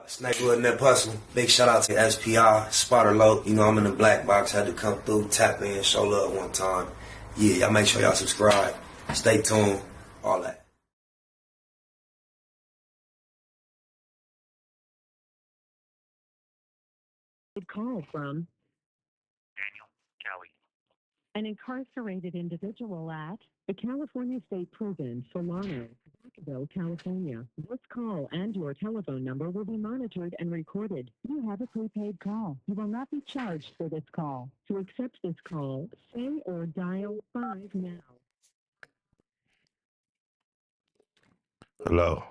Snake Wood Nip Hustle. Big shout out to SPI, Spotter Low. You know, I'm in the black box. Had to come through, tap in, show love one time. Yeah, y'all make sure y'all subscribe. Stay tuned. All that. Call from an incarcerated individual at the California State Prison, Solano, Vacaville, California. This call and your telephone number will be monitored and recorded. You have a prepaid call. You will not be charged for this call. To accept this call, say or dial 5 now. Hello.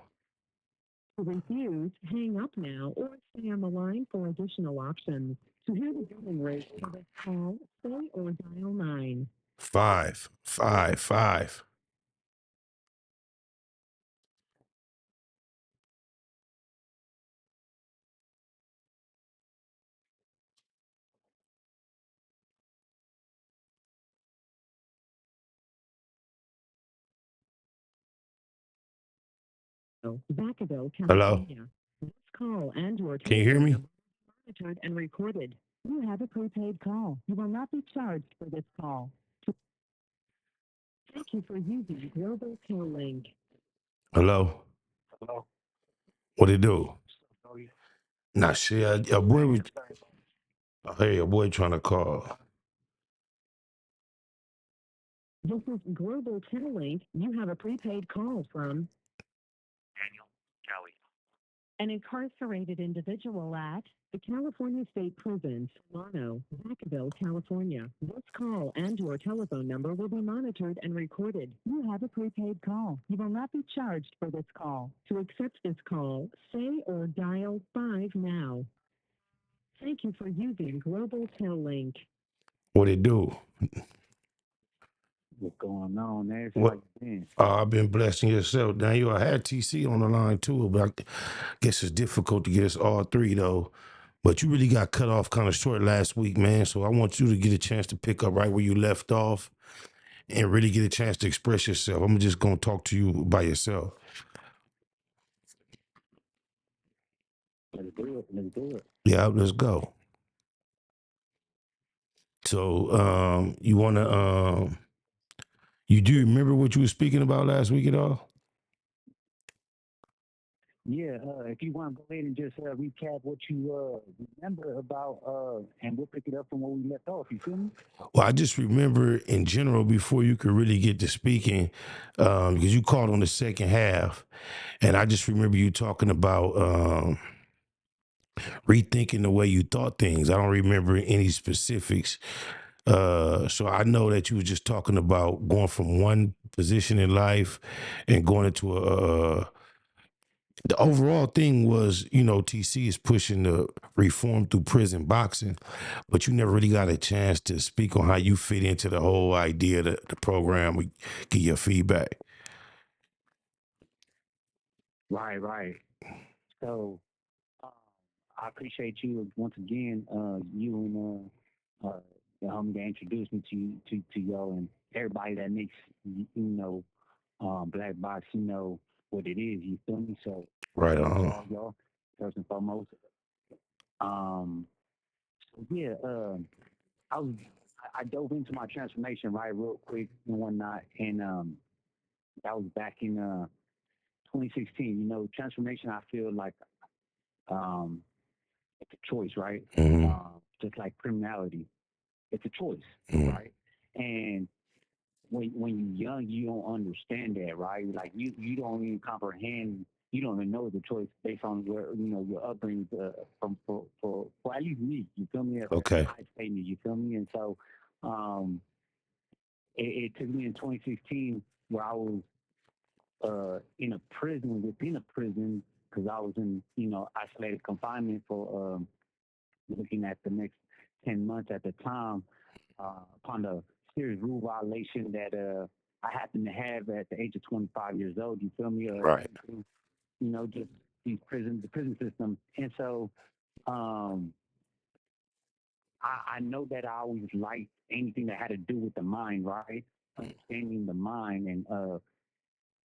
To refuse, hang up now or stay on the line for additional options. To hear the billing rate for this call, say or dial 9. 555. Vacaville, Hello. California. This call and your Can you hear telephone me? number is monitored and recorded. You have a prepaid call. You will not be charged for this call. Thank you for using Global Tel Link. Hello. Hello. What it do? How are you? Nah, shit. Your boy was. Hey, your boy trying to call. This is Global Tel Link. You have a prepaid call from Daniel Kelly. an incarcerated individual at the California State Prison, Solano, Vacaville, California. This call and your telephone number will be monitored and recorded. You have a prepaid call. You will not be charged for this call. To accept this call, say or dial 5 now. Thank you for using Global Tel Link. What it do? What's going on, man? What? How you been? I've been blessing yourself, Daniel. I had TC on the line too, but I guess it's difficult to get us all three though. But you really got cut off kind of short last week, man. So I want you to get a chance to pick up right where you left off and really get a chance to express yourself. I'm just gonna talk to you by yourself. Let's do it. Let's do it. Yeah, let's go. So you wanna you do remember what you were speaking about last week at all? Yeah, if you want to go ahead and just recap what you remember about, and we'll pick it up from where we left off. You feel me? Well, I just remember in general before you could really get to speaking, because you called on the second half, and I just remember you talking about rethinking the way you thought things. I don't remember any specifics. So I know that you were just talking about going from one position in life and going into the overall thing was, TC is pushing the reform through prison boxing, but you never really got a chance to speak on how you fit into the whole idea of the program. We get your feedback. Right, right. So I appreciate you once again, you and the homie that introduced me to y'all and everybody that makes Black Box, what it is. You feel me? So Right shout out to on. all y'all first and foremost. Um, so yeah, I was I dove into my transformation right real quick and whatnot, and that was back in 2016. Transformation. I feel like um, it's a choice, right? Mm-hmm. Just like criminality, it's a choice, Mm-hmm. right? And when you're young, you don't understand that, right? Like you don't even comprehend. You don't even know the choice based on where your upbringing from for at least me. You feel me? Okay. I statement. You feel me? And so, um, it took me in 2016 where I was in a prison within a prison because I was in isolated confinement for looking at the next 10 months at the time upon the serious rule violation that I happened to have at the age of 25 years old. You feel me? Right. Just the prison system. And so I know that I always liked anything that had to do with the mind, right? Understanding the mind. And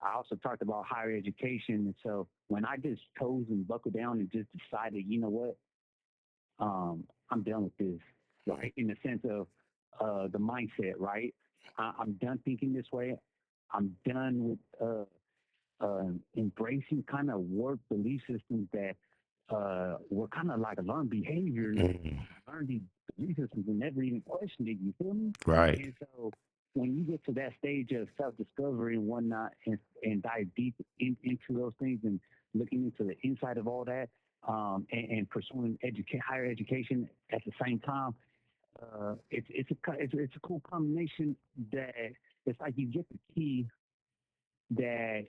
I also talked about higher education. And so when I just chose and buckled down and just decided, you know what, I'm done with this, right? In the sense of the mindset, right? I'm done thinking this way. I'm done with embracing kind of work belief systems that were kind of like learned behaviors, Mhm. learned these belief systems and never even questioned it. You feel me? Right. And so when you get to that stage of self discovery and whatnot, and dive deep into those things and looking into the inside of all that, and pursuing higher education at the same time, it's a cool combination that it's like you get the key that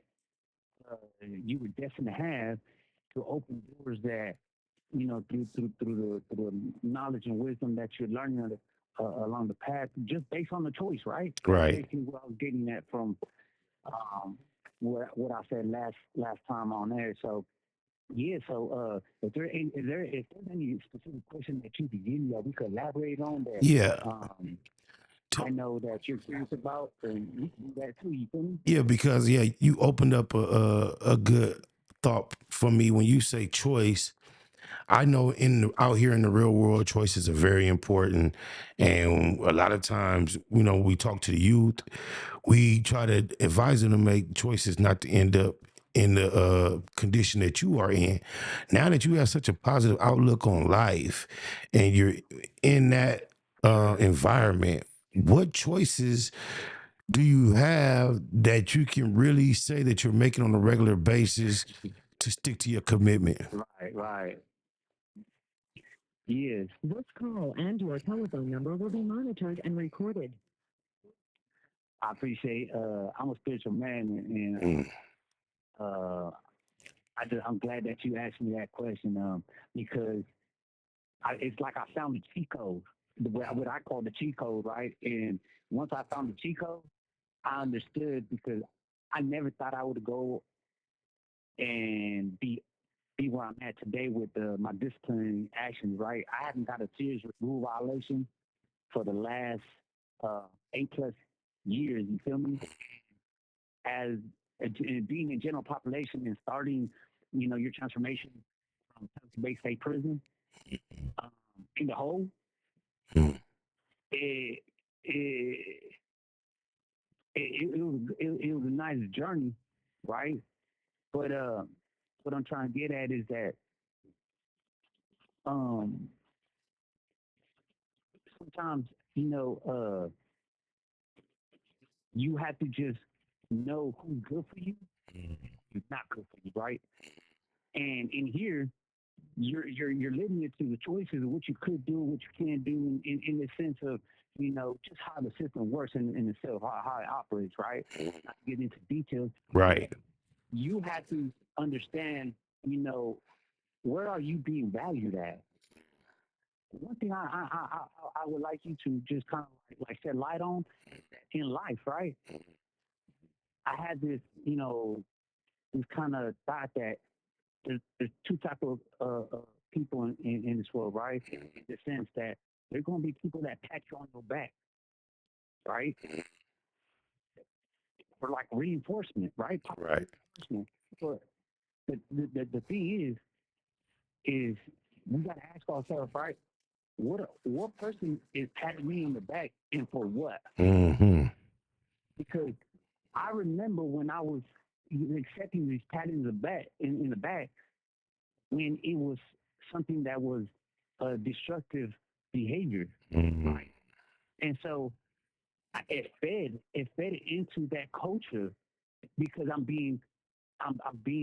you were destined to have to open doors that through the knowledge and wisdom that you're learning along the path, just based on the choice, right? That's Right. basically what I was getting at from um, what I said last time on there. So yeah, so if there's any specific question that you could give me that we could elaborate on that Yeah. I know that you're curious about, and we can do that too. You feel me? Yeah, because you opened up a good thought for me when you say choice. I know out here in the real world, choices are very important, and a lot of times, we talk to the youth. We try to advise them to make choices not to end up in the condition that you are in. Now that you have such a positive outlook on life, and you're in that environment, what choices do you have that you can really say that you're making on a regular basis to stick to your commitment? Right, right. Yes. This call and your telephone number will be monitored and recorded. I appreciate. I'm a spiritual man, and Mm. I'm glad that you asked me that question, because it's like I found the cheat code, what I call the cheat code, right? And once I found the cheat code, I understood because I never thought I would go and be where I'm at today with my disciplinary actions, right? I haven't got a serious rule violation for the last 8+ years. You feel me? As being in general population and starting, your transformation from Bay State Prison um, in the whole, Mm. it it, it was a nice journey, right? But what I'm trying to get at is that um, sometimes you have to just know who's good for you, who's not good for you, right? And in here, you're limited to the choices of what you could do, what you can't do, in the sense of just how the system works in itself, how it operates, right? Not to get into details, Right. you have to understand, where are you being valued at? One thing I would like you to just kind of like shed light on in life, right? I had this kind of thought that there's two type of people in this world, right? In the sense that there are going to be people that pat you on your back, right? For like reinforcement, right? Positive Right. reinforcement. But the thing is we got to ask ourselves, right? What person is patting me on the back and for what? Hmm. Because I remember when I was accepting these pats in the back when it was something that was a destructive behavior, Hmm. right? And so it fed into that culture because I'm being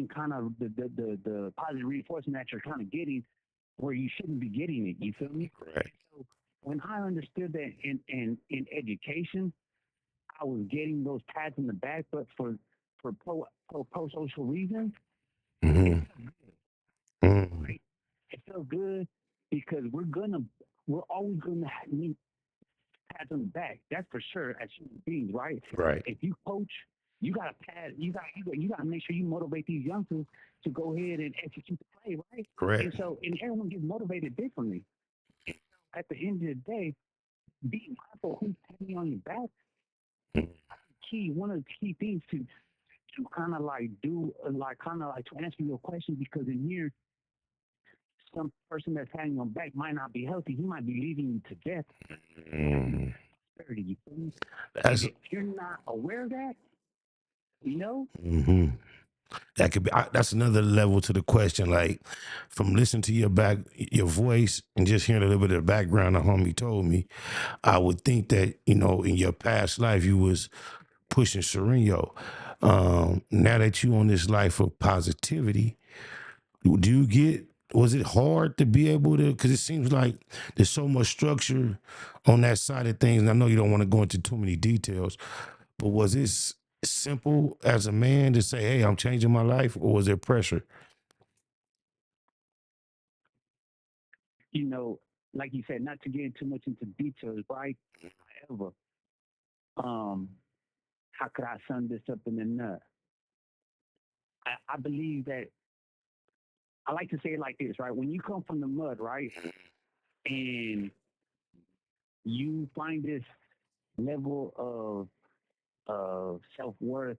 kind of the positive reinforcement that you're kind of getting where you shouldn't be getting it. You feel me? Right. So when I understood that in education, I was getting those pats in the back, but for pro social reasons, it Hmm. felt good, Hmm. right? It felt good because we're always gonna need pats on the back. That's for sure as human beings, right? Right. If you coach, you gotta pat. You gotta make sure you motivate these youngsters to go ahead and execute the play, right? And Correct. so, and everyone gets motivated differently. At the end of the day, be mindful who's patting you on your back. Mm. One of the key things to kind of like do like kind of like to answer your question, because in here some person that's having your back might not be healthy. He might be leading you to death. Mm. Prosperity, you feel me? And That's if you're not aware of that, you know, hmm that could be. That's another level to the question. Like from listening to your voice, and just hearing a little bit of the background the homie told me, I would think that in your past life you was pushing Sereno. Now that you on this life of positivity, do you get? Was it hard to be able to? Because it seems like there's so much structure on that side of things, and I know you don't want to go into too many details. But was it simple as a man to say, "Hey, I'm changing my life," or was there pressure? you know, like you said, not to get too much into details, right? However, um, how could I sum this up in a nut? I believe that I like to say it like this, right? When you come from the mud, right, and you find this level of self worth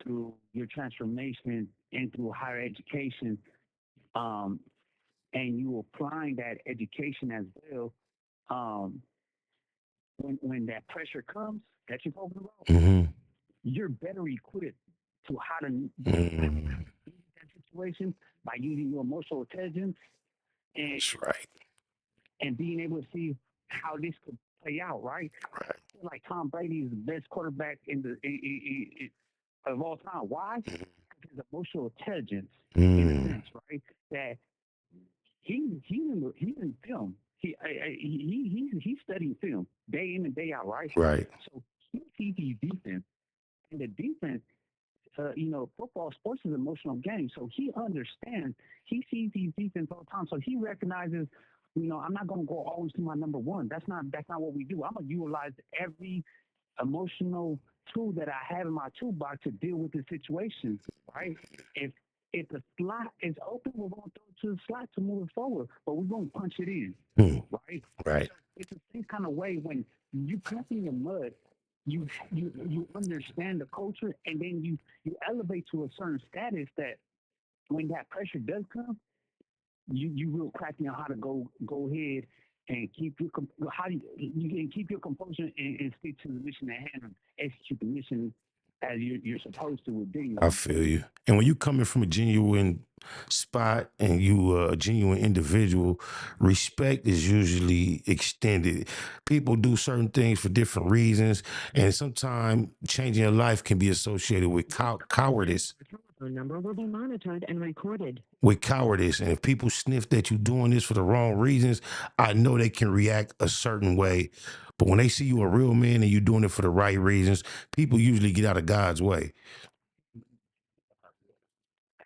through your transformation and through higher education, um, and you applying that education as well, um, when that pressure comes that you're talking about, Mm-hmm. you're better equipped to how to Mm-hmm. that situation by using your emotional intelligence and That's right. being able to see how this could play out, right? Right. I feel like Tom Brady is the best quarterback of all time. Why? Because his emotional intelligence, in a Mm. sense, right? That he's in film. He's studying film day in and day out, right? Right. So he sees these defense, and the defense, football, sports is an emotional game. So he understands. He sees these defense all the time. So he recognizes. I'm not going to go always to my number one. That's not what we do. I'm going to utilize every emotional tool that I have in my toolbox to deal with the situation, right? If if the slot is open, we're going to throw to the slot to move it forward, but we're going to punch it in, Mm. right? Right. So it's the same kind of way when you cut in the mud, you understand the culture, and then you elevate to a certain status that when that pressure does come, you will crack me on how to go ahead and keep your how you can keep your composure and stick to the mission at hand and execute the mission as you're supposed to with I dignity. feel you. And when you coming from a genuine spot and you a genuine individual, respect is usually extended. People do certain things for different reasons, and sometimes changing your life can be associated with cowardice. Your telephone number will be monitored and recorded. With cowardice, and if people sniff that you're doing this for the wrong reasons, I know they can react a certain way. But when they see you a real man and you're doing it for the right reasons, people usually get out of God's way.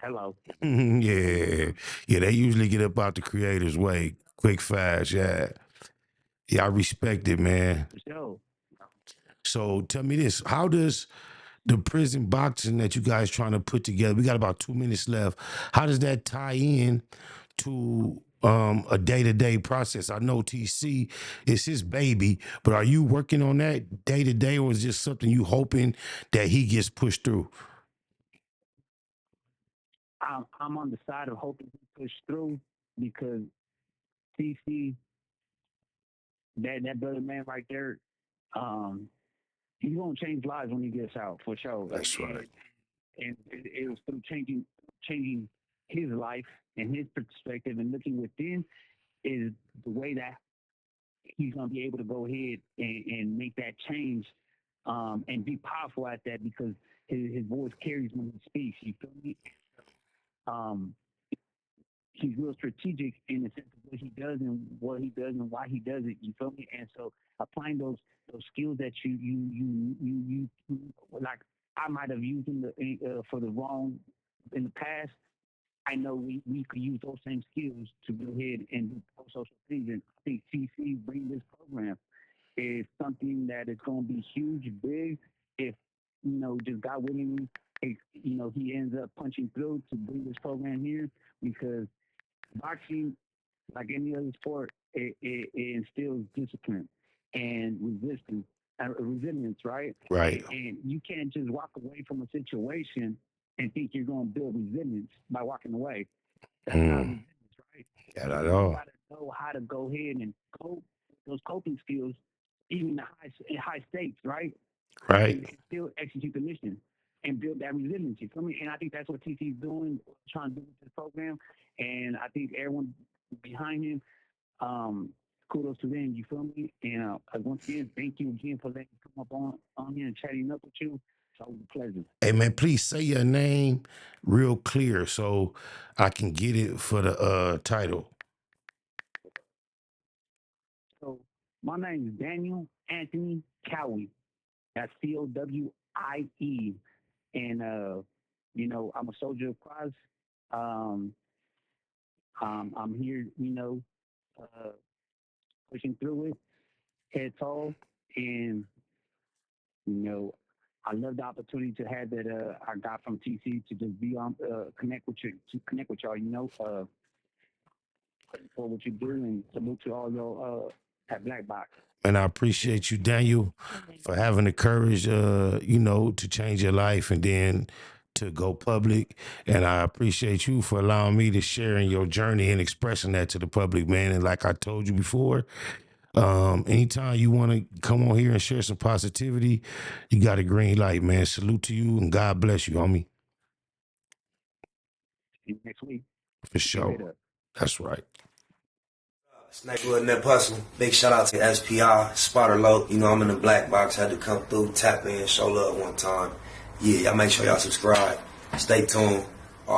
Hello. Yeah. Yeah, they usually get up out the creator's way quick, fast. Yeah. Yeah, I respect it, man. For sure. So tell me this. How does the prison boxing that you guys trying to put together, we got about 2 minutes left. How does that tie in to a day-to-day process? I know TC is his baby, but are you working on that day to day, or is just something you hoping that he gets pushed through? I'm on the side of hoping to push through because CC, that brother man right there, um, he's gonna change lives when he gets out for sure. That's right. And it was through changing his life and his perspective and looking within is the way that he's going to be able to go ahead and make that change, and be powerful at that because his voice carries when he speaks. You feel me? Um, he's real strategic in the sense of what he does and why he does it. You feel me? And so applying those skills that you like I might have used for the wrong in the past. I know we could use those same skills to go ahead and do social things. And I think CC bring this program is something that is going to be huge, big. If just God willing, he ends up punching through to bring this program here because boxing, like any other sport, it instills discipline and resistance. resilience, right? Right. And you can't just walk away from a situation and think you're going to build resilience by walking away. That's not Mm. resilience, right? Not at You all. got to know how to go ahead and cope those coping skills, even in high stakes, right? Right. And still execute the mission and build that resiliency. For me, and I think that's what TC is doing, trying to do with this program. And I think everyone behind him, kudos to them. You feel me? And once again, thank you again for letting me come up on here and chatting up with you. It's always a pleasure. Hey man, please say your name real clear so I can get it for the title. So my name is Daniel Anthony Cowie. That's Cowie. And I'm a soldier of Christ. Um, I'm here, uh, pushing through it, head tall, and you know, I love the opportunity to have that I got from TC to just be on connect with you, to connect with y'all. For what you do, and salute to all y'all at Black Box. And I appreciate you, Daniel, for having the courage, to change your life and then to go public. And I appreciate you for allowing me to share in your journey and expressing that to the public, man. And like I told you before, anytime you want to come on here and share some positivity, you got a green light, man. Salute to you and God bless you, homie. See you next week. For Keep your head sure. up. That's right. Snake Wood Net Hustle. Big shout out to SPI, Spotter Low. You know, I'm in the black box. Had to come through, tap in, show love one time. Yeah, y'all make sure y'all subscribe. Stay tuned.